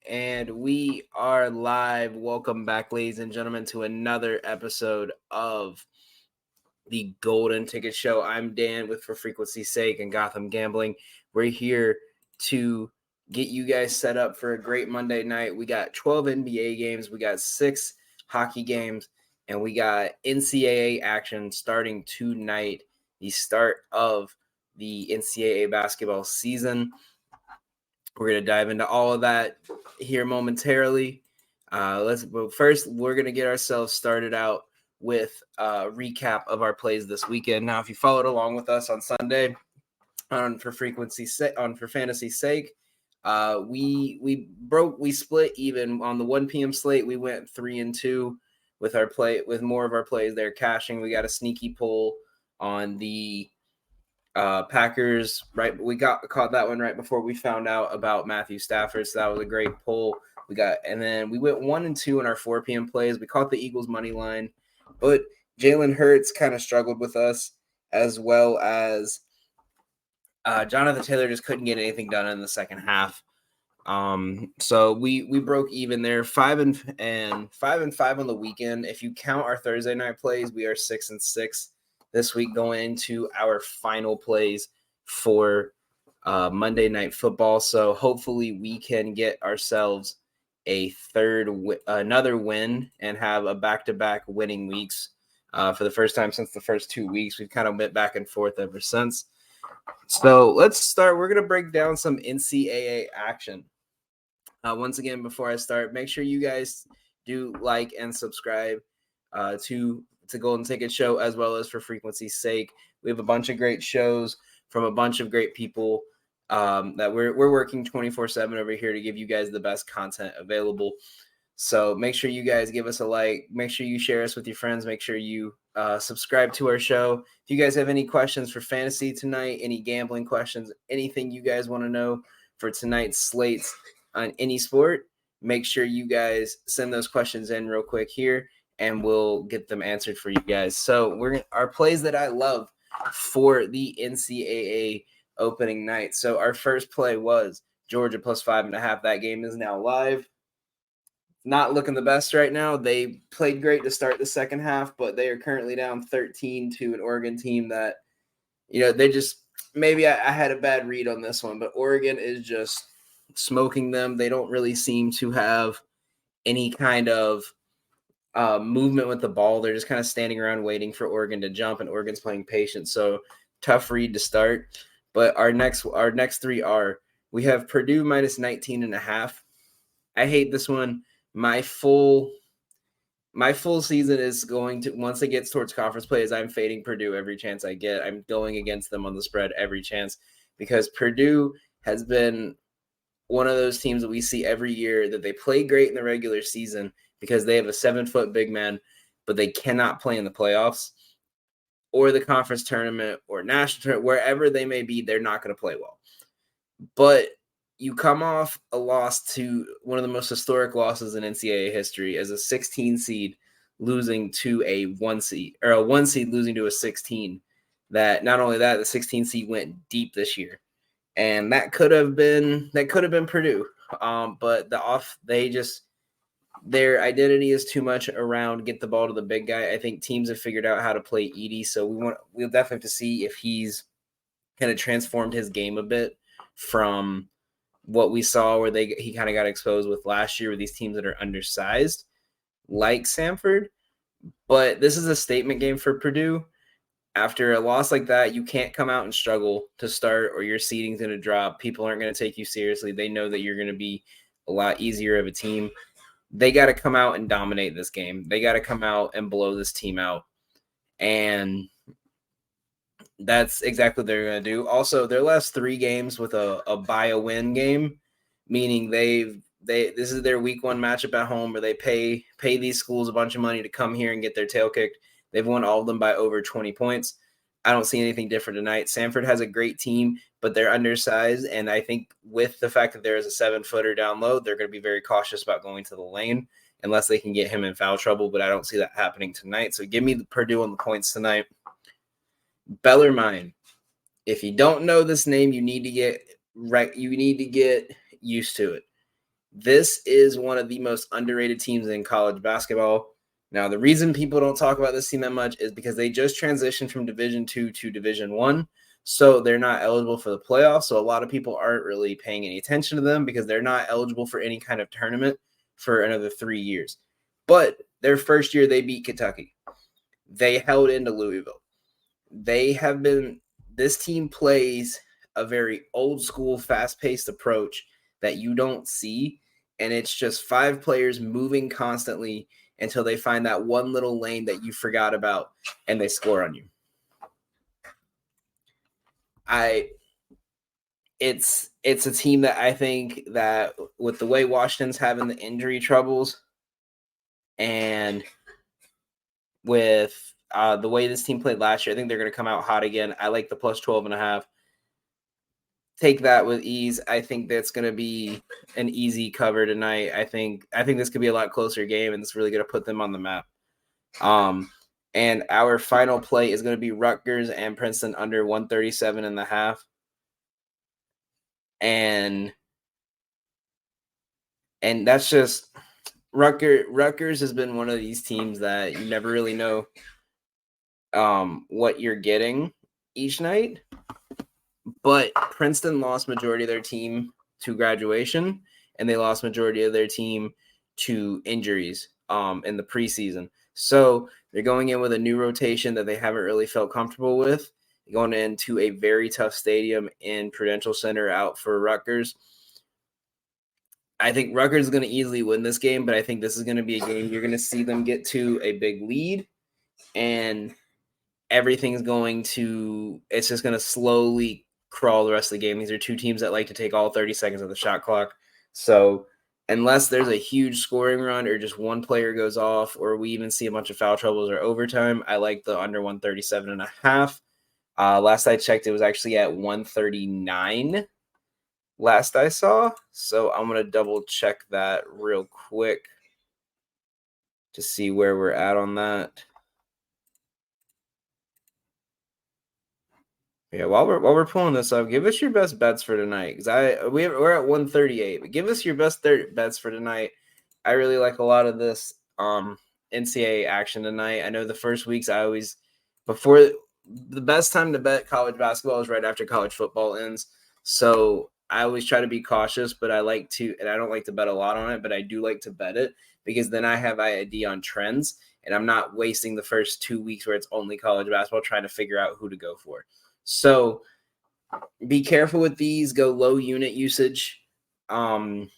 And we are live. Welcome back, ladies and gentlemen, to another episode of the Golden Ticket Show. I'm Dan with For Frequency's Sake and Gotham Gambling. We're here to get you guys set up for a great Monday night. We got 12 NBA games, we got 6 hockey games, and we got NCAA action starting tonight, the start of the NCAA basketball season. We're going to dive into all of that here momentarily. But first, we're going to get ourselves started out with a recap of our plays this weekend. Now, if you followed along with us on Sunday for Fantasy's Sake, we split even on the 1 p.m. slate. We went 3-2 with our play, with more of our plays there cashing. We got a sneaky pull on the Packers, right? We caught that one right before we found out about Matthew Stafford, so that was a great pull. And then we went 1-2 in our 4 p.m. plays. We caught the Eagles money line, but Jalen Hurts kind of struggled with us, as well as Jonathan Taylor just couldn't get anything done in the second half. So we broke even there, 5-5 on the weekend. If you count our Thursday night plays, we are 6-6 this week going into our final plays for Monday Night Football. So hopefully we can get ourselves another win and have a back-to-back winning weeks for the first time since the first 2 weeks. We've kind of been back and forth ever since. So let's start. We're going to break down some NCAA action. Once again, before I start, make sure you guys do like and subscribe to Golden Ticket Show, as well as For Frequency's Sake. We have a bunch of great shows from a bunch of great people that we're working 24/7 over here to give you guys the best content available. So make sure you guys give us a like. Make sure you share us with your friends. Make sure you subscribe to our show. If you guys have any questions for fantasy tonight, any gambling questions, anything you guys want to know for tonight's slates on any sport, make sure you guys send those questions in real quick here, and we'll get them answered for you guys. So our plays that I love for the NCAA opening night. So our first play was Georgia plus 5.5. That game is now live. Not looking the best right now. They played great to start the second half, but they are currently down 13 to an Oregon team that, they just, maybe I had a bad read on this one, but Oregon is just smoking them. They don't really seem to have any kind of movement with the ball. They're just kind of standing around waiting for Oregon to jump, and Oregon's playing patient. So tough read to start. But our next three we have Purdue minus 19.5. I hate this one. My full season is going to, once it gets towards conference play, is I'm fading Purdue every chance I get. I'm going against them on the spread every chance, because Purdue has been one of those teams that we see every year that they play great in the regular season because they have a 7-foot big man, but they cannot play in the playoffs or the conference tournament or national tournament, wherever they may be. They're not going to play well. But you come off a loss to one of the most historic losses in NCAA history as a 16 seed losing to a 1 seed, or a 1 seed losing to a 16. That not only that, the 16 seed went deep this year, and that could have been Purdue. But their identity is too much around get the ball to the big guy. I think teams have figured out how to play Edey, so we'll definitely have to see if he's kind of transformed his game a bit from what we saw where he kind of got exposed with last year with these teams that are undersized, like Samford. But this is a statement game for Purdue. After a loss like that, you can't come out and struggle to start, or your seeding's going to drop. People aren't going to take you seriously. They know that you're going to be a lot easier of a team. They got to come out and dominate this game. They got to come out and blow this team out. And that's exactly what they're going to do. Also, their last 3 games with a buy-a-win game, meaning this is their week 1 matchup at home where they pay these schools a bunch of money to come here and get their tail kicked. They've won all of them by over 20 points. I don't see anything different tonight. Samford has a great team, but they're undersized, and I think with the fact that there is a 7-footer down low, they're going to be very cautious about going to the lane unless they can get him in foul trouble, but I don't see that happening tonight. So give me the Purdue on the points tonight. Bellarmine. If you don't know this name, you need to get used to it. This is one of the most underrated teams in college basketball. Now, the reason people don't talk about this team that much is because they just transitioned from Division II to Division I, so they're not eligible for the playoffs. So a lot of people aren't really paying any attention to them because they're not eligible for any kind of tournament for another 3 years. But their first year, they beat Kentucky. They held into Louisville. This team plays a very old school, fast-paced approach that you don't see, and it's just 5 players moving constantly until they find that one little lane that you forgot about and they score on you. It's a team that I think that with the way Washington's having the injury troubles and with the way this team played last year, I think they're going to come out hot again. I like the plus 12.5. Take that with ease. I think that's going to be an easy cover tonight. I think this could be a lot closer game, and it's really going to put them on the map. And our final play is going to be Rutgers and Princeton under 137.5. And that's just Rutgers has been one of these teams that you never really know what you're getting each night. But Princeton lost majority of their team to graduation, and they lost majority of their team to injuries in the preseason. So they're going in with a new rotation that they haven't really felt comfortable with, going into a very tough stadium in Prudential Center out for Rutgers. I think Rutgers is going to easily win this game, but I think this is going to be a game you're going to see them get to a big lead, and everything's it's just going to slowly crawl the rest of the game. These are two teams that like to take all 30 seconds of the shot clock. So unless there's a huge scoring run or just one player goes off or we even see a bunch of foul troubles or overtime, I like the under 137.5. Last I checked, it was actually at 139 last I saw. So I'm going to double check that real quick to see where we're at on that. Yeah, while we're pulling this up, give us your best bets for tonight because we're at 138. But give us your best bets for tonight. I really like a lot of this NCAA action tonight. I know the first weeks before the best time to bet college basketball is right after college football ends. So I always try to be cautious, but I don't like to bet a lot on it, but I do like to bet it because then I have an idea on trends and I'm not wasting the first 2 weeks where it's only college basketball trying to figure out who to go for. So be careful with these. Go low unit usage. Do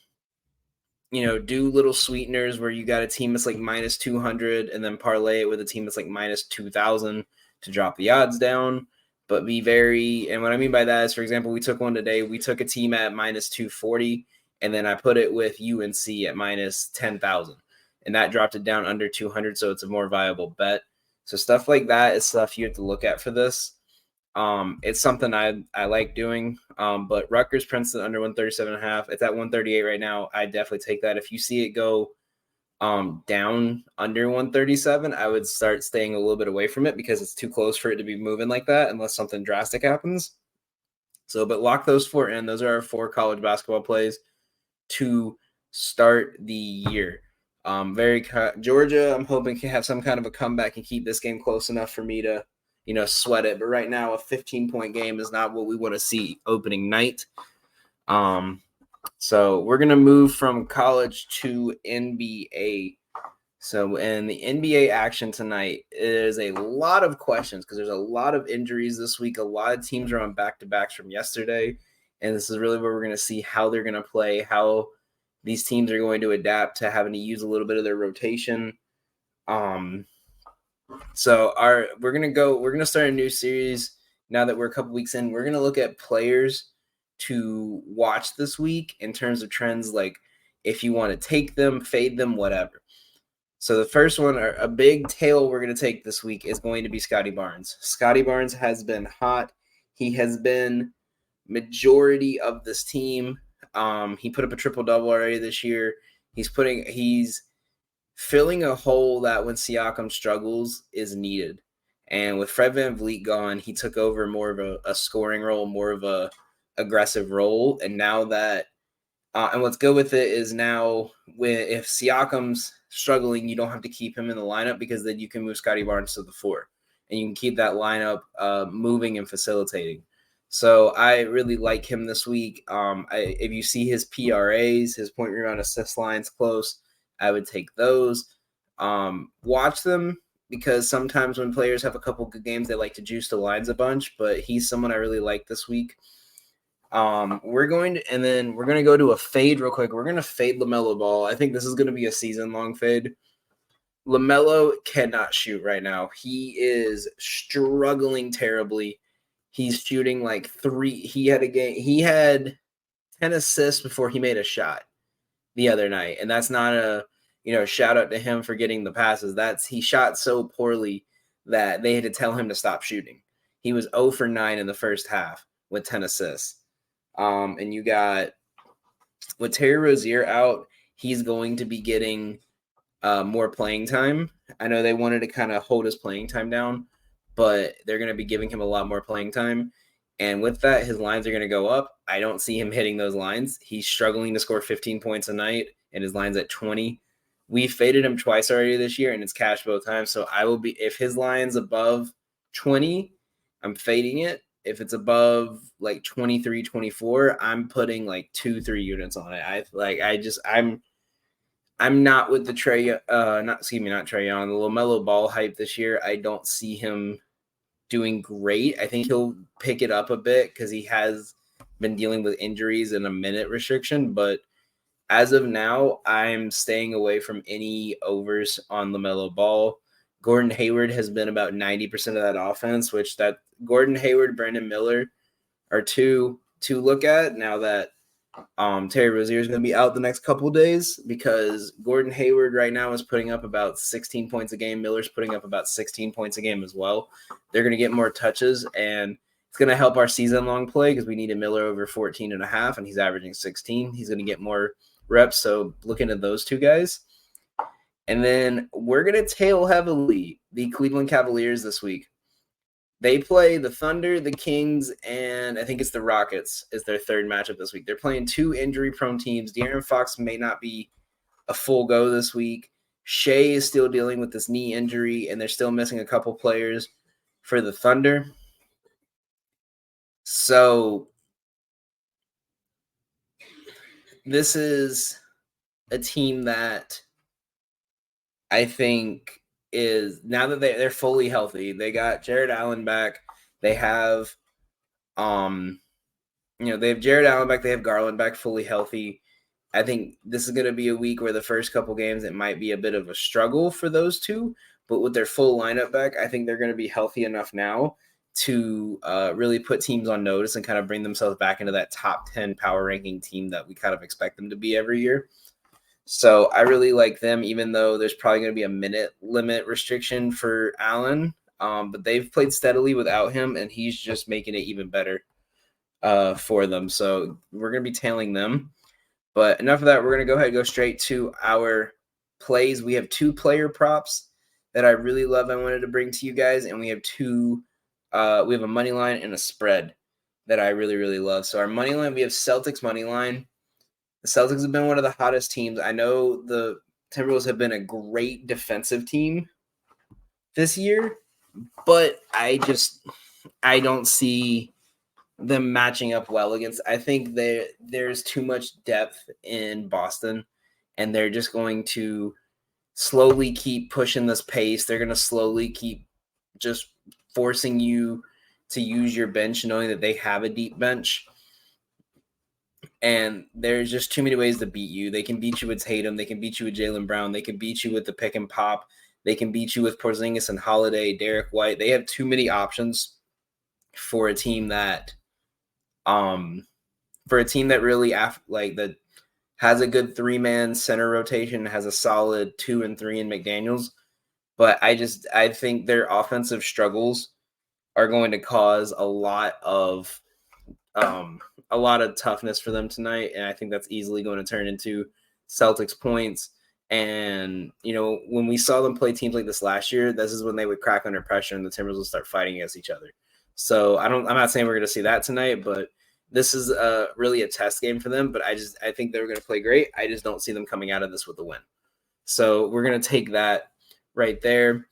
little sweeteners where you got a team that's like minus 200 and then parlay it with a team that's like minus 2,000 to drop the odds down. But and what I mean by that is, for example, we took one today. We took a team at minus 240 and then I put it with UNC at minus 10,000 and that dropped it down under 200. So it's a more viable bet. So stuff like that is stuff you have to look at for this. It's something I like doing. But Rutgers Princeton under 137.5. It's at 138 right now. I definitely take that. If you see it go down under 137, I would start staying a little bit away from it because it's too close for it to be moving like that unless something drastic happens. So, but lock those 4 in. Those are our 4 college basketball plays to start the year. Georgia, I'm hoping can have some kind of a comeback and keep this game close enough for me to sweat it. But right now, a 15-point game is not what we want to see opening night. So we're going to move from college to NBA. So in the NBA action tonight, there's a lot of questions because there's a lot of injuries this week. A lot of teams are on back-to-backs from yesterday. And this is really where we're going to see how they're going to play, how these teams are going to adapt to having to use a little bit of their rotation. So we're going to start a new series now that we're a couple weeks in. We're going to look at players to watch this week in terms of trends, like if you want to take them, fade them, whatever. So the first one, a big tail we're going to take this week is going to be Scottie Barnes. Scottie Barnes has been hot. He has been majority of this team. He put up a triple-double already this year. He's filling a hole that when Siakam struggles is needed. And with Fred VanVleet gone, he took over more of a scoring role, more of a aggressive role. And now that And what's good with it is now if Siakam's struggling, you don't have to keep him in the lineup because then you can move Scotty Barnes to the 4, and you can keep that lineup moving and facilitating. So I really like him this week. If you see his PRAs, his point rebound assist lines close, I would take those. Watch them because sometimes when players have a couple good games, they like to juice the lines a bunch. But he's someone I really like this week. We're going to go to a fade real quick. We're going to fade LaMelo Ball. I think this is going to be a season-long fade. LaMelo cannot shoot right now. He is struggling terribly. He's shooting like 3. He had 10 assists before he made a shot the other night. And that's not a, shout out to him for getting the passes. He shot so poorly that they had to tell him to stop shooting. He was 0 for 9 in the first half with 10 assists. And you got with Terry Rozier out, he's going to be getting more playing time. I know they wanted to kind of hold his playing time down, but they're going to be giving him a lot more playing time. And with that, his lines are going to go up. I don't see him hitting those lines. He's struggling to score 15 points a night, and his line's at 20. We faded him twice already this year, and it's cash both times. So I will be, if his line's above 20, I'm fading it. If it's above like 23, 24, I'm putting like 2-3 units on it. I'm not with the not Trae Young, the LaMelo Ball hype this year. I don't see him doing great. I think he'll pick it up a bit because he has been dealing with injuries and a minute restriction. But as of now, I'm staying away from any overs on LaMelo Ball. Gordon Hayward has been about 90% of that offense, which that Gordon Hayward, Brandon Miller are two to look at now that Terry Rozier is going to be out the next couple of days, because Gordon Hayward right now is putting up about 16 points a game. Miller's putting up about 16 points a game as well. They're going to get more touches, and it's going to help our season-long play because we need a Miller over 14.5, and he's averaging 16. He's going to get more reps, so looking at those two guys. And then we're going to tail heavily the Cleveland Cavaliers this week. They play the Thunder, the Kings, and I think it's the Rockets is their third matchup this week. They're playing two injury-prone teams. De'Aaron Fox may not be a full go this week. Shea is still dealing with this knee injury, and they're still missing a couple players for the Thunder. So this is a team that I think is, now that they're fully healthy, they got Jared Allen back. They have, they have Jared Allen back. They have Garland back fully healthy. I think this is going to be a week where the first couple games, it might be a bit of a struggle for those two, but with their full lineup back, I think they're going to be healthy enough now to really put teams on notice and kind of bring themselves back into that top 10 power ranking team that we kind of expect them to be every year. So I really like them, even though there's probably going to be a minute limit restriction for Allen. But they've played steadily without him, and he's just making it even better for them. So we're going to be tailing them. But enough of that. We're going to go ahead and go straight to our plays. We have two player props that I really love. I wanted to bring to you guys, and we have we have a money line and a spread that I really, really love. So our money line, we have Celtics money line. The Celtics have been one of the hottest teams. I know the Timberwolves have been a great defensive team this year, but I don't see them matching up well against. I think there's too much depth in Boston, and they're just going to slowly keep pushing this pace. They're going to slowly keep just forcing you to use your bench, knowing that they have a deep bench. And there's just too many ways to beat you. They can beat you with Tatum. They can beat you with Jaylen Brown. They can beat you with the pick and pop. They can beat you with Porzingis and Holiday, Derek White. They have too many options for a team that really that has a good 3-man center rotation, has a solid 2 and 3 in McDaniels. But I think their offensive struggles are going to cause a lot of toughness for them tonight, and I think that's easily going to turn into Celtics points. And when we saw them play teams like this last year, this is when they would crack under pressure and the Timberwolves would start fighting against each other. So I'm not saying we're going to see that tonight, but This is really a test game for them, but I think they're going to play great. I just don't see them coming out of this with a win. So we're going to take that right there.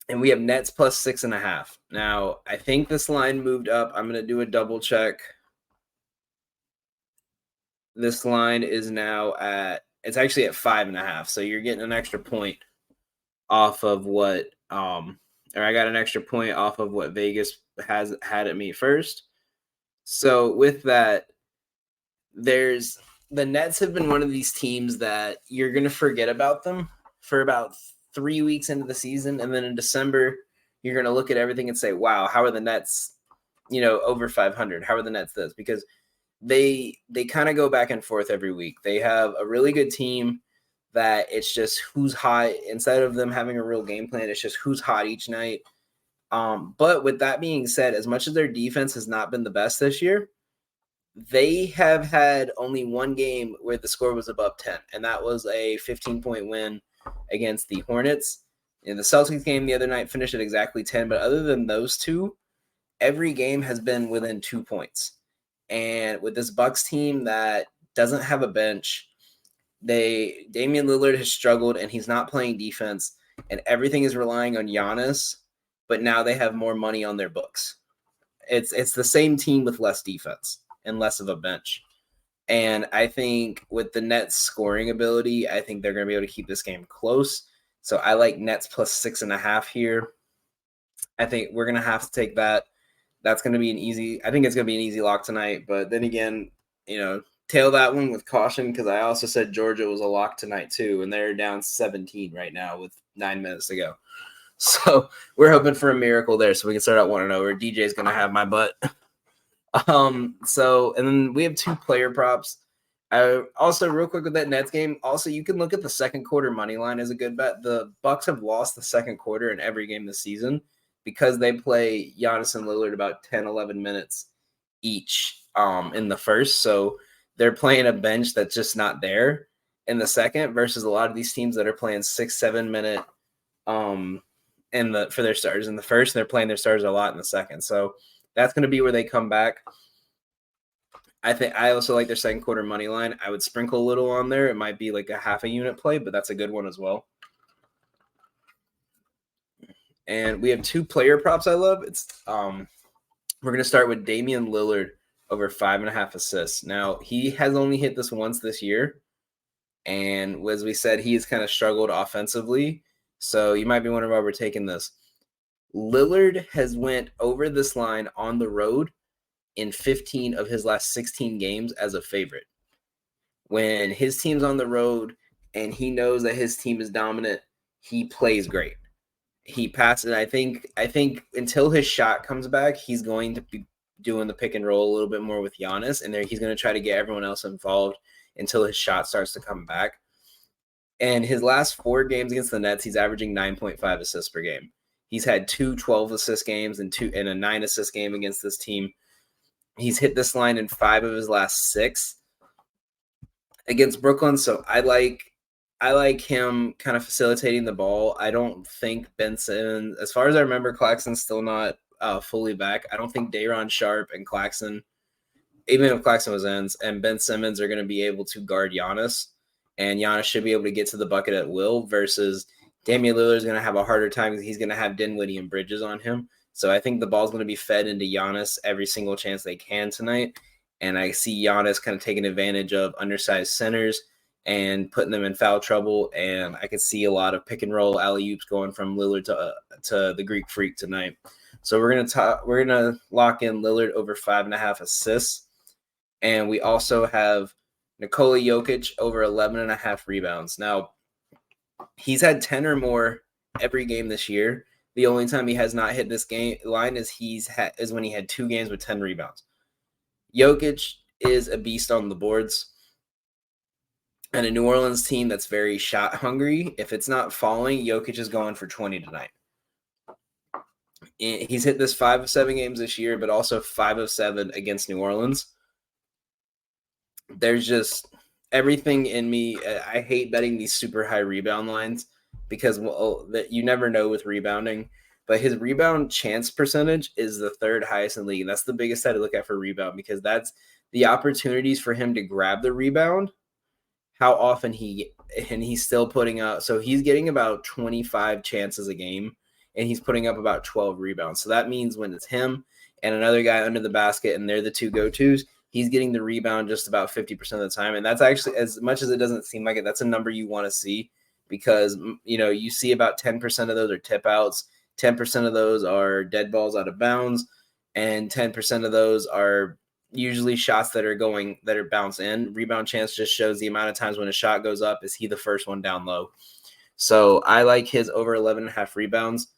And we have Nets plus 6.5. Now, I think this line moved up. I'm going to do a double check. This line is now it's actually at 5.5. So you're getting an extra point off of what, or I got an extra point off of what Vegas has had at me first. So with that, the Nets have been one of these teams that you're going to forget about them for about 3 weeks into the season. And then in December, you're going to look at everything and say, wow, how are the Nets, over 500? How are the Nets this? Because they kind of go back and forth every week. They have a really good team that it's just who's hot. Instead of them having a real game plan, it's just who's hot each night. But with that being said, as much as their defense has not been the best this year, they have had only one game where the score was above 10, and that was a 15-point win against the Hornets. In the Celtics game the other night finished at exactly 10, but other than those two, every game has been within 2 points. And with this Bucks team that doesn't have a bench, Damian Lillard has struggled, and he's not playing defense, and everything is relying on Giannis, but now they have more money on their books. It's the same team with less defense and less of a bench. And I think with the Nets scoring ability, I think they're going to be able to keep this game close. So I like Nets plus 6.5 here. I think we're going to have to take that. That's going to be I think it's going to be an easy lock tonight. But then again, tail that one with caution, because I also said Georgia was a lock tonight too. And they're down 17 right now with 9 minutes to go. So we're hoping for a miracle there so we can start out 1-0, or DJ's going to have my butt. And then we have 2 player props. Also, real quick with that Nets game, also you can look at the second quarter money line as a good bet. The Bucks have lost the second quarter in every game this season because they play Giannis and Lillard about 10, 11 minutes each in the first. So they're playing a bench that's just not there in the second, versus a lot of these teams that are playing 6-7 minute for their starters in the first, and they're playing their starters a lot in the second. So that's going to be where they come back. I also like their second quarter money line. I would sprinkle a little on there. It might be like a half a unit play, but that's a good one as well. And we have 2 player props I love. We're going to start with Damian Lillard over 5.5 assists. Now, he has only hit this once this year. And as we said, he has kind of struggled offensively. So you might be wondering why we're taking this. Lillard has went over this line on the road in 15 of his last 16 games as a favorite. When his team's on the road and he knows that his team is dominant, he plays great. He passes. I think until his shot comes back, he's going to be doing the pick and roll a little bit more with Giannis, and he's going to try to get everyone else involved until his shot starts to come back. And his last 4 games against the Nets, he's averaging 9.5 assists per game. He's had 2 12-assist games and a 9-assist game against this team. He's hit this line in 5 of his last 6 against Brooklyn. So I like him kind of facilitating the ball. I don't think Ben Simmons, as far as I remember, Claxton's still not fully back. I don't think Day'Ron Sharpe and Claxton, even if Claxton was in, and Ben Simmons are going to be able to guard Giannis. And Giannis should be able to get to the bucket at will, versus Damian Lillard is going to have a harder time because he's going to have Dinwiddie and Bridges on him. So I think the ball's going to be fed into Giannis every single chance they can tonight. And I see Giannis kind of taking advantage of undersized centers and putting them in foul trouble. And I could see a lot of pick and roll alley-oops going from Lillard to the Greek Freak tonight. So we're gonna lock in Lillard over 5.5 assists. And we also have Nikola Jokic over 11.5 rebounds. Now, he's had 10 or more every game this year. The only time he has not hit this game line is when he had 2 games with 10 rebounds. Jokic is a beast on the boards. And a New Orleans team that's very shot hungry, if it's not falling, Jokic is going for 20 tonight. He's hit this 5 of 7 games this year, but also 5 of 7 against New Orleans. There's just everything in me. I hate betting these super high rebound lines because you never know with rebounding. but his rebound chance percentage is the third highest in the league. And that's the biggest stat to look at for rebound, because that's the opportunities for him to grab the rebound, how often he's still putting up. So he's getting about 25 chances a game, and he's putting up about 12 rebounds. So that means when it's him and another guy under the basket and they're the two go-tos, he's getting the rebound just about 50% of the time. And that's actually, as much as it doesn't seem like it, that's a number you want to see, because, you see about 10% of those are tip outs, 10% of those are dead balls out of bounds, and 10% of those are usually shots that bounce in. Rebound chance just shows the amount of times when a shot goes up, is he the first one down low. So I like his over 11.5 rebounds.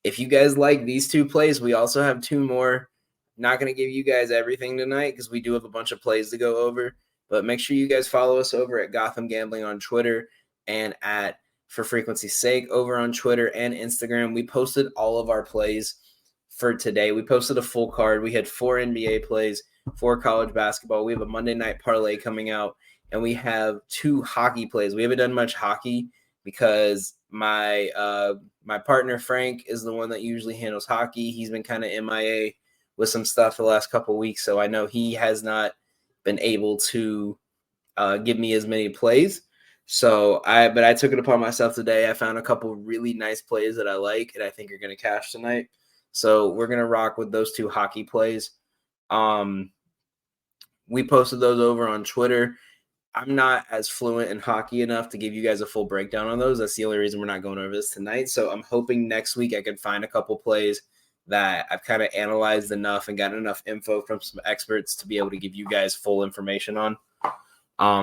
If you guys like these two plays, we also have two more. Not going to give you guys everything tonight because we do have a bunch of plays to go over, but make sure you guys follow us over at Gotham Gambling on Twitter and at For Frequency's Sake over on Twitter and Instagram. We posted all of our plays for today. We posted a full card. We had 4 NBA plays, 4 college basketball. We have a Monday night parlay coming out, and we have 2 hockey plays. We haven't done much hockey because my partner Frank is the one that usually handles hockey. He's been kind of MIA with some stuff the last couple of weeks, so I know he has not been able to give me as many plays. But I took it upon myself today. I found a couple really nice plays that I like and I think are going to cash tonight. So we're going to rock with those 2 hockey plays. We posted those over on Twitter. I'm not as fluent in hockey enough to give you guys a full breakdown on those. That's the only reason we're not going over this tonight. So I'm hoping next week I can find a couple plays that I've kind of analyzed enough and gotten enough info from some experts to be able to give you guys full information on.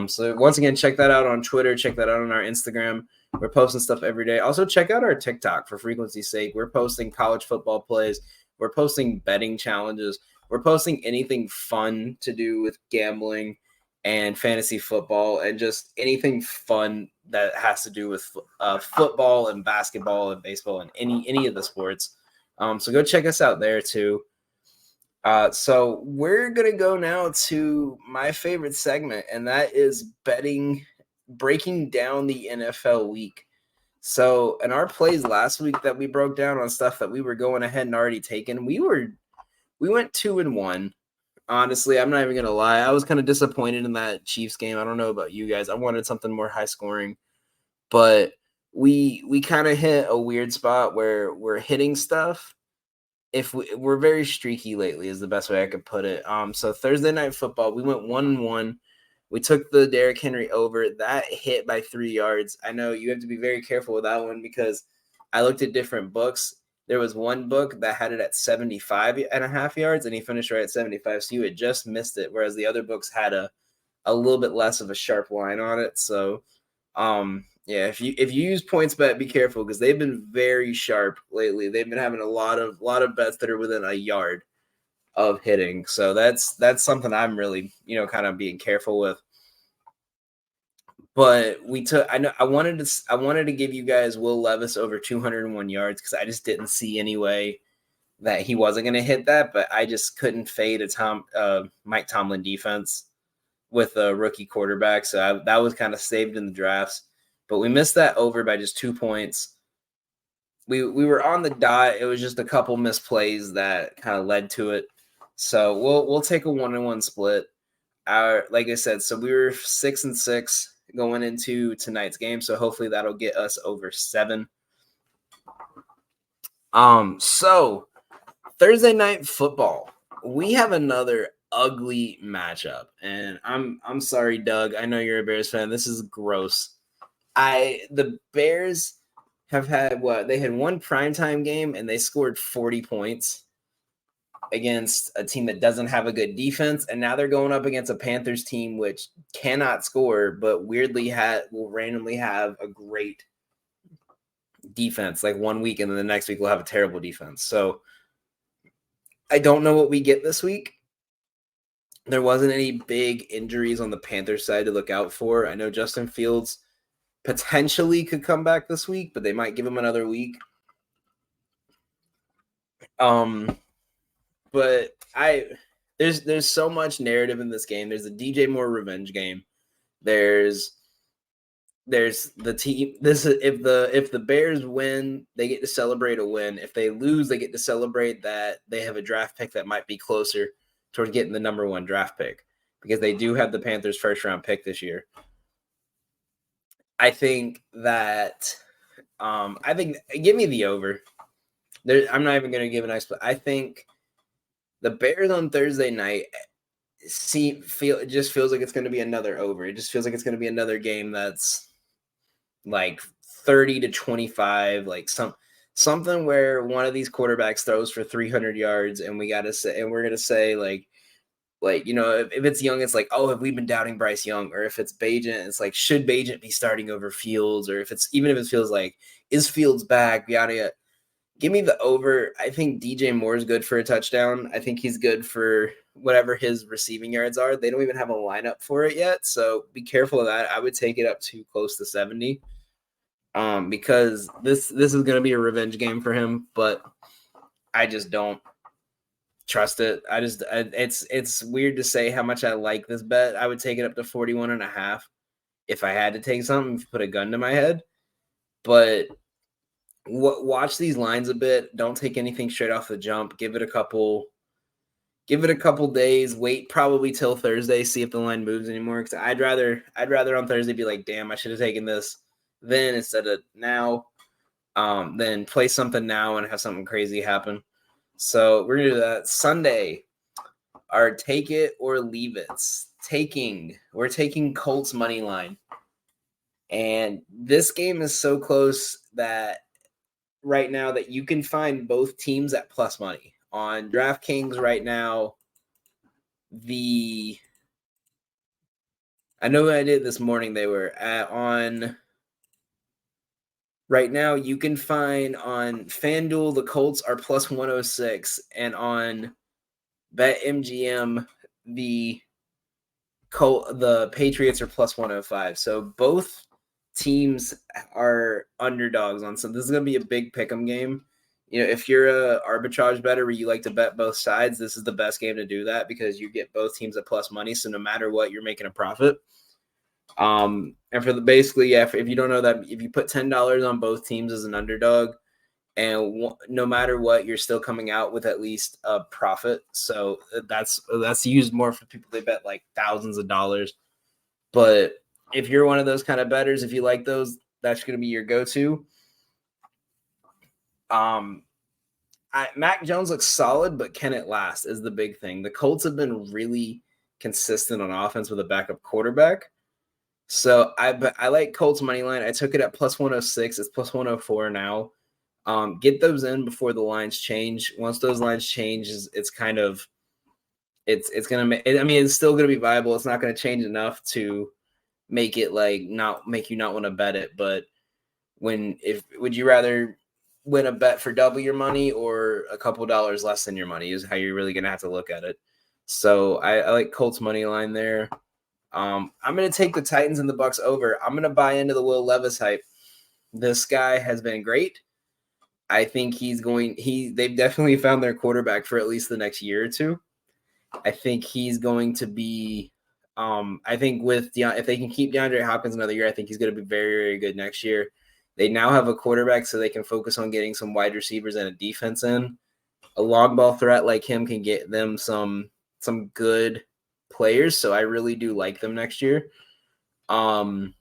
So once again, check that out on Twitter. Check that out on our Instagram. We're posting stuff every day. Also, check out our TikTok For Frequency's Sake. We're posting college football plays. We're posting betting challenges. We're posting anything fun to do with gambling and fantasy football and just anything fun that has to do with football and basketball and baseball and any of the sports. So go check us out there too. So we're going to go now to my favorite segment, and that is breaking down the NFL week. So in our plays last week that we broke down on stuff that we were going ahead and already taken, we went 2-1. Honestly, I'm not even going to lie. I was kind of disappointed in that Chiefs game. I don't know about you guys. I wanted something more high scoring, but we kind of hit a weird spot where we're hitting stuff. We're very streaky lately is the best way I could put it. So Thursday Night Football, we went 1-1. We took the Derrick Henry over. That hit by 3 yards. I know you have to be very careful with that one because I looked at different books. There was one book that had it at 75.5 yards, and he finished right at 75. So you had just missed it, whereas the other books had a little bit less of a sharp line on it. So, yeah, if you use PointsBet, be careful because they've been very sharp lately. They've been having a lot of bets that are within a yard of hitting. So that's something I'm really kind of being careful with. But I wanted to give you guys Will Levis over 201 yards because I just didn't see any way that he wasn't going to hit that. But I just couldn't fade a Mike Tomlin defense with a rookie quarterback. So that was kind of saved in the drafts. But we missed that over by just 2 points. We were on the dot. It was just a couple misplays that kind of led to it. So we'll take a 1-1 split. Like I said, so we were 6-6 going into tonight's game. So hopefully that'll get us over 7. So Thursday Night Football, we have another ugly matchup, and I'm sorry, Doug. I know you're a Bears fan. This is gross. The Bears have had they had one primetime game and they scored 40 points against a team that doesn't have a good defense, and now they're going up against a Panthers team which cannot score, but weirdly will randomly have a great defense like one week, and then the next week we'll have a terrible defense. So I don't know what we get this week. There wasn't any big injuries on the Panthers side to look out for. I know Justin Fields potentially could come back this week, but they might give him another week. But there's so much narrative in this game. There's a DJ Moore revenge game. There's there's the team. This is if the Bears win, they get to celebrate a win. If they lose, they get to celebrate that they have a draft pick that might be closer towards getting the number 1 draft pick, because they do have the Panthers' first round pick this year. I think that give me the over. I'm not even going to give an explanation. I think the Bears on Thursday night it just feels like it's going to be another over. It just feels like it's going to be another game that's like 30-25, like something where one of these quarterbacks throws for 300 yards, and we're going to say like if it's Young, it's like, oh, have we been doubting Bryce Young? Or if it's Bagent, it's like, should Bagent be starting over Fields? Or if it feels like, is Fields back? Yada yada. Give me the over. I think DJ Moore is good for a touchdown. I think he's good for whatever his receiving yards are. They don't even have a lineup for it yet, so be careful of that. I would take it up to close to 70, because this is going to be a revenge game for him, but I just don't trust it. It's weird to say how much I like this bet. I would take it up to 41.5 if I had to take something, if you put a gun to my head, but watch these lines a bit. Don't take anything straight off the jump. Give it a couple days. Wait probably till Thursday, see if the line moves anymore. Because I'd rather on Thursday be like, damn, I should have taken this then instead of now. Then play something now and have something crazy happen. So we're gonna do that. Sunday, our take it or leave it. We're taking Colts money line. And this game is so close that right now that you can find both teams at plus money on DraftKings right now. I know I did this morning. They were on right now. You can find on FanDuel the Colts are plus 106, and on BetMGM the Patriots are plus 105. So both teams are underdogs on some. This is going to be a big pick'em game. If you're a arbitrage bettor where you like to bet both sides, this is the best game to do that, because you get both teams at plus money. So no matter what, you're making a profit. And for if you don't know that, if you put $10 on both teams as an underdog, and no matter what, you're still coming out with at least a profit. So that's used more for people they bet like thousands of dollars. But if you're one of those kind of bettors, if you like those, that's going to be your go-to. Mac Jones looks solid, but can it last is the big thing. The Colts have been really consistent on offense with a backup quarterback. So I like Colts money line. I took it at plus 106. It's plus 104 now. Get those in before the lines change. Once those lines change, it's kind of it's going to make. It's still going to be viable. It's not going to change enough to make it not make you not want to bet it. But would you rather win a bet for double your money or a couple dollars less than your money is how you're really going to have to look at it. So I like Colts money line there. I'm going to take the Titans and the Bucks over. I'm going to buy into the Will Levis hype. This guy has been great. I think they've definitely found their quarterback for at least the next year or two. I think he's going to be, I think if they can keep DeAndre Hopkins another year, I think he's going to be very, very good next year. They now have a quarterback, so they can focus on getting some wide receivers and a defense in. A long ball threat like him can get them some good players, so I really do like them next year. The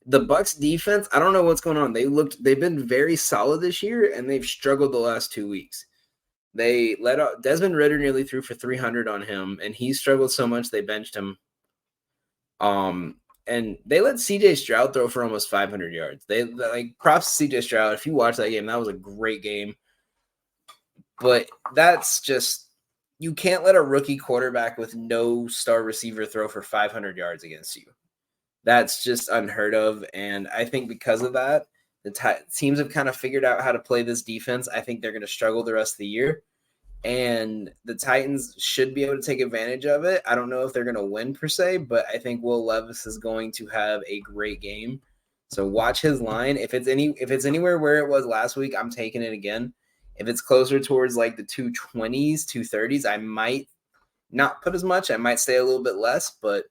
Bucks defense, I don't know what's going on. They've been very solid this year, and they've struggled the last 2 weeks. They let out Desmond Ridder nearly threw for 300 on him, and he struggled so much they benched him. And they let CJ Stroud throw for almost 500 yards. Props to CJ Stroud. If you watch that game, that was a great game. But that's just, you can't let a rookie quarterback with no star receiver throw for 500 yards against you. That's just unheard of. And I think because of that, the teams have kind of figured out how to play this defense. I think they're going to struggle the rest of the year. And the Titans should be able to take advantage of it. I don't know if they're going to win per se, but I think Will Levis is going to have a great game. So watch his line. If it's anywhere where it was last week, I'm taking it again. If it's closer towards like the 220s, 230s, I might not put as much. I might stay a little bit less, but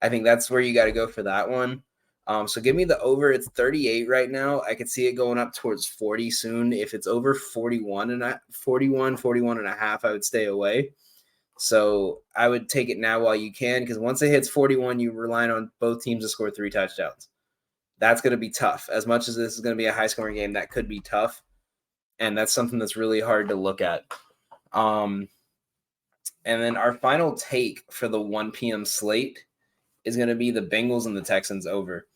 I think that's where you got to go for that one. So give me the over. It's 38 right now. I could see it going up towards 40 soon. If it's over 41 and a half, I would stay away. So I would take it now while you can, because once it hits 41, you're relying on both teams to score 3 touchdowns. That's going to be tough. As much as this is going to be a high-scoring game, that could be tough, and that's something that's really hard to look at. And then our final take for the 1 p.m. slate is going to be the Bengals and the Texans over.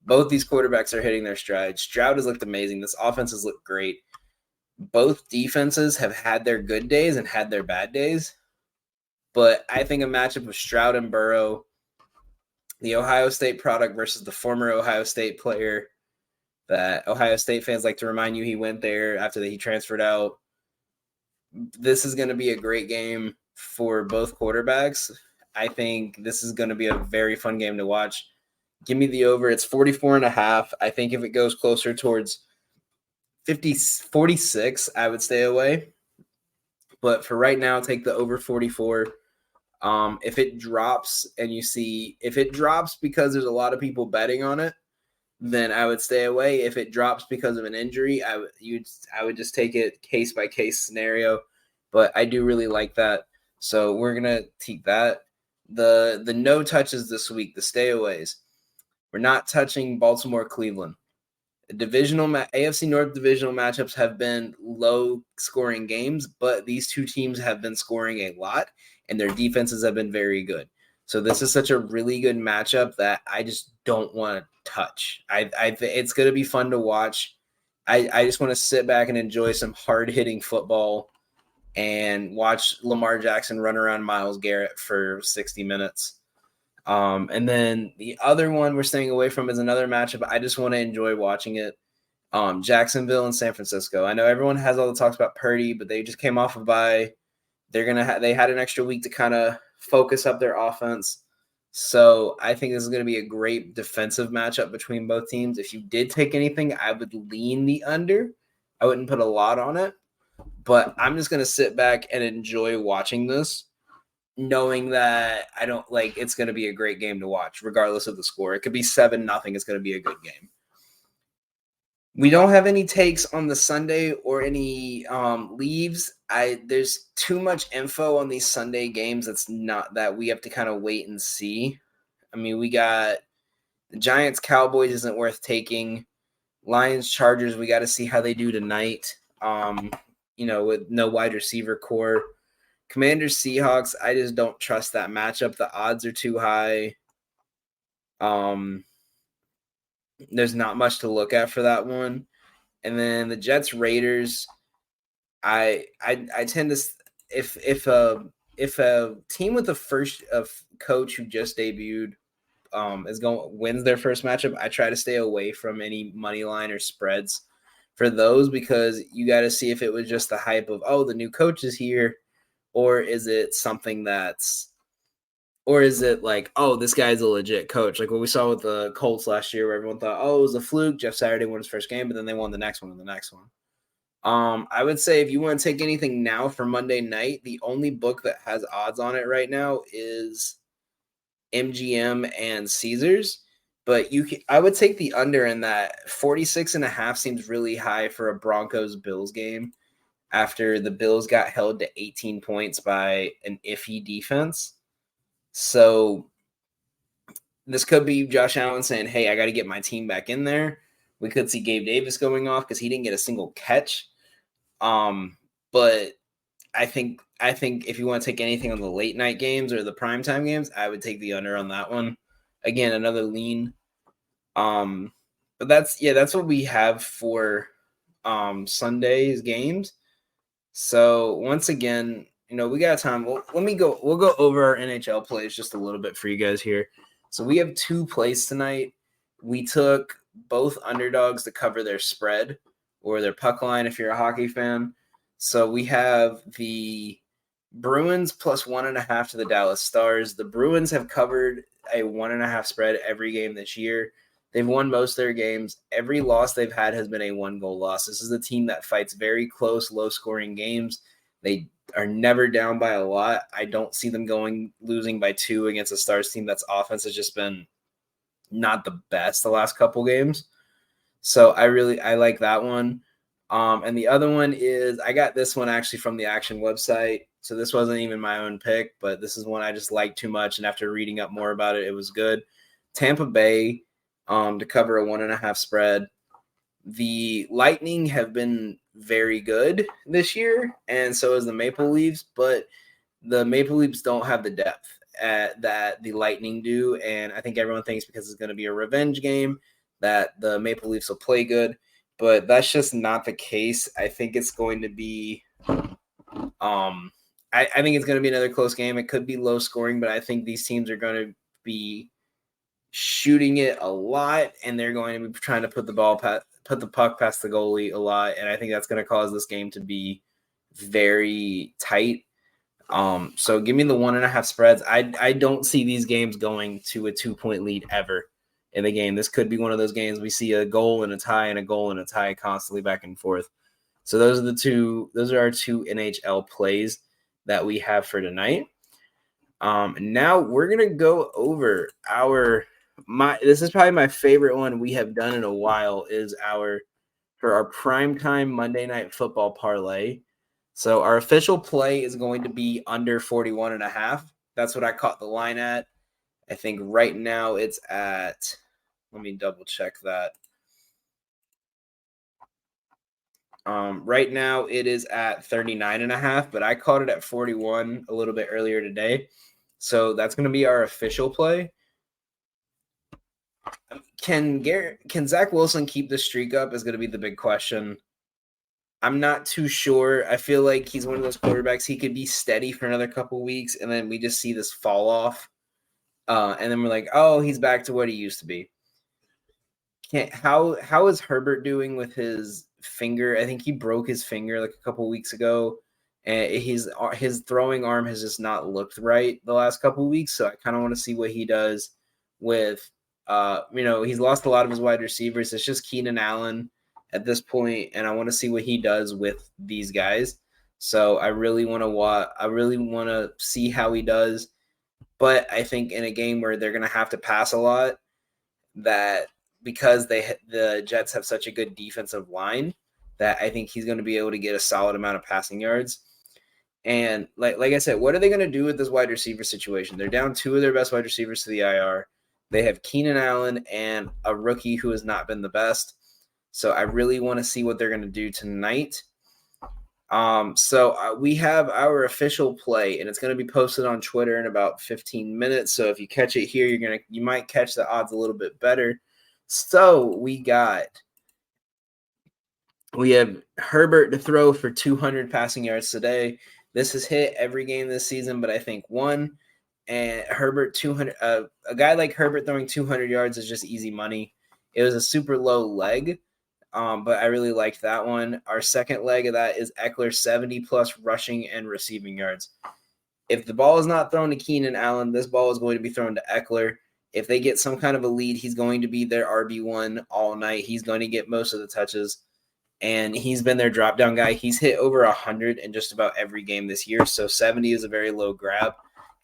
Both these quarterbacks are hitting their stride. Stroud has looked amazing. This offense has looked great. Both defenses have had their good days and had their bad days. But I think a matchup of Stroud and Burrow, the Ohio State product versus the former Ohio State player that Ohio State fans like to remind you he went there after he transferred out. This is going to be a great game for both quarterbacks. I think this is going to be a very fun game to watch. Give me the over. It's 44 and a half. I think if it goes closer towards 46, I would stay away. But for right now, take the over 44. If it drops because there's a lot of people betting on it, then I would stay away. If it drops because of an injury, I would just take it case by case scenario. But I do really like that, so we're gonna take that. The no touches this week, the stayaways. We're not touching Baltimore, Cleveland. AFC North divisional matchups have been low scoring games, but these two teams have been scoring a lot, and their defenses have been very good. So this is such a really good matchup that I just don't want to touch. It's going to be fun to watch. I just want to sit back and enjoy some hard-hitting football and watch Lamar Jackson run around Myles Garrett for 60 minutes. And then the other one we're staying away from is another matchup. I just want to enjoy watching it. Jacksonville and San Francisco. I know everyone has all the talks about Purdy, but they just came off a bye. They had an extra week to kind of focus up their offense. So I think this is going to be a great defensive matchup between both teams. If you did take anything, I would lean the under. I wouldn't put a lot on it, but I'm just going to sit back and enjoy watching this, knowing that it's going to be a great game to watch, regardless of the score. It could be 7-0. It's going to be a good game. We don't have any takes on the Sunday or any leaves. There's too much info on these Sunday games. That we have to kind of wait and see. I mean, we got the Giants, Cowboys isn't worth taking. Lions, Chargers, we got to see how they do tonight. With no wide receiver core. Commanders, Seahawks, I just don't trust that matchup. The odds are too high. There's not much to look at for that one. And then the Jets, Raiders, I tend to if a team with a first coach who just debuted wins their first matchup, I try to stay away from any money line or spreads for those, because you got to see if it was just the hype of, the new coach is here, or is it something or is it like, this guy's a legit coach? Like what we saw with the Colts last year, where everyone thought, it was a fluke. Jeff Saturday won his first game, but then they won the next one and the next one. I would say if you want to take anything now for Monday night, the only book that has odds on it right now is MGM and Caesars. But I would take the under in that. 46.5 seems really high for a Broncos-Bills game after the Bills got held to 18 points by an iffy defense. So this could be Josh Allen saying, hey, I got to get my team back in there. We could see Gabe Davis going off because he didn't get a single catch. But I think if you want to take anything on the late night games or the primetime games, I would take the under on that one. Again, another lean. But that's what we have for Sunday's games. So once again, we got time. Well, we'll go over our NHL plays just a little bit for you guys here. So we have 2 plays tonight. We took both underdogs to cover their spread or their puck line if you're a hockey fan. So we have the Bruins plus 1.5 to the Dallas Stars. The Bruins have covered a 1.5 spread every game this year. They've won most of their games. Every loss they've had has been a 1-goal loss. This is a team that fights very close, low-scoring games. They are never down by a lot. I don't see them losing by 2 against a Stars team that's offense has just been not the best the last couple games. So I like that one. And the other one is I got this one actually from the Action website. So this wasn't even my own pick, but this is one I just liked too much. And after reading up more about it, it was good. Tampa Bay to cover a 1.5 spread. The Lightning have been very good this year, and so is the Maple Leafs, but the Maple Leafs don't have the depth that the Lightning do. And I think everyone thinks because it's going to be a revenge game that the Maple Leafs will play good, but that's just not the case. I think it's going to be I think it's going to be another close game. It could be low scoring, but I think these teams are going to be shooting it a lot, and they're going to be trying to put the puck past the goalie a lot, and I think that's going to cause this game to be very tight. So give me the 1.5 spreads. I don't see these games going to a 2-point lead ever in the game. This could be one of those games we see a goal and a tie and a goal and a tie constantly back and forth. So those are our two NHL plays that we have for tonight. Now we're gonna go over this is probably my favorite one we have done in a while, is for our primetime Monday Night Football parlay. So our official play is going to be under 41.5. That's what I caught the line at. I think right now it's at, let me double check that. Right now it is at 39.5, but I caught it at 41 a little bit earlier today. So that's going to be our official play. Can Zach Wilson keep the streak up is going to be the big question. I'm not too sure. I feel like he's one of those quarterbacks. He could be steady for another couple weeks, and then we just see this fall off. And then we're like, oh, he's back to what he used to be. How is Herbert doing with his finger? I think he broke his finger like a couple weeks ago, and his throwing arm has just not looked right the last couple weeks. So I kind of want to see what he does with, he's lost a lot of his wide receivers. It's just Keenan Allen at this point, and I want to see what he does with these guys. So I really want to see how he does. But I think in a game where they're going to have to pass a lot, that because the Jets have such a good defensive line, that I think he's going to be able to get a solid amount of passing yards. And like I said, what are they going to do with this wide receiver situation? They're down two of their best wide receivers to the IR. They have Keenan Allen and a rookie who has not been the best. So I really want to see what they're going to do tonight. So we have our official play, and it's going to be posted on Twitter in about 15 minutes. So if you catch it here, you might catch the odds a little bit better. So we have Herbert to throw for 200 passing yards today. This has hit every game this season, but I think one. And Herbert 200. A guy like Herbert throwing 200 yards is just easy money. It was a super low leg, but I really liked that one. Our second leg of that is Eckler 70 plus rushing and receiving yards. If the ball is not thrown to Keenan Allen, this ball is going to be thrown to Eckler. If they get some kind of a lead, he's going to be their RB1 all night. He's going to get most of the touches, and he's been their drop down guy. He's hit over 100 in just about every game this year, so 70 is a very low grab.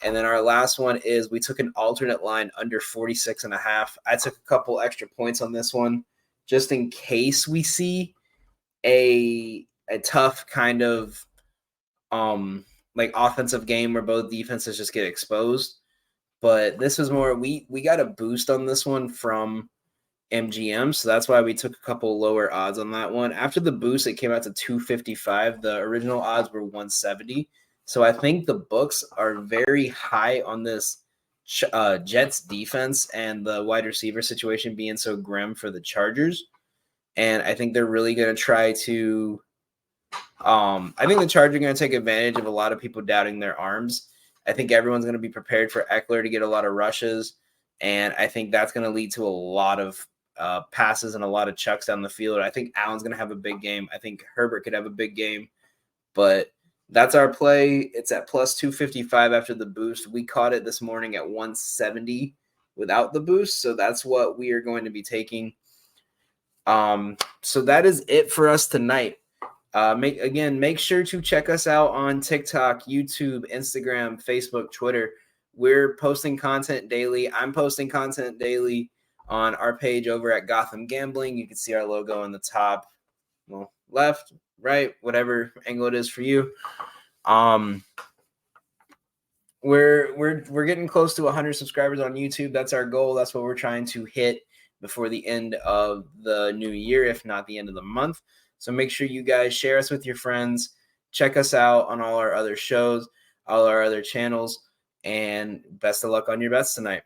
And then our last one is we took an alternate line under 46.5. I took a couple extra points on this one just in case we see a tough kind of offensive game where both defenses just get exposed. But this was more, we got a boost on this one from MGM, so that's why we took a couple lower odds on that one. After the boost, it came out to 255. The original odds were 170. So I think the books are very high on this Jets defense and the wide receiver situation being so grim for the Chargers. And I think they're really going to try to I think the Chargers are going to take advantage of a lot of people doubting their arms. I think everyone's going to be prepared for Eckler to get a lot of rushes. And I think that's going to lead to a lot of passes and a lot of chucks down the field. I think Allen's going to have a big game. I think Herbert could have a big game. But that's our play. It's at plus 255 after the boost. We caught it this morning at 170 without the boost. So that's what we are going to be taking. So that is it for us tonight. Make sure to check us out on TikTok, YouTube, Instagram, Facebook, Twitter. We're posting content daily. I'm posting content daily. on our page over at Gotham Gambling. You can see our logo on the top, well, left, right, whatever angle it is for you. We're getting close to 100 subscribers on YouTube. That's our goal. That's what we're trying to hit before the end of the new year, if not the end of the month. So make sure you guys share us with your friends. Check us out on all our other shows, all our other channels, and best of luck on your bets tonight.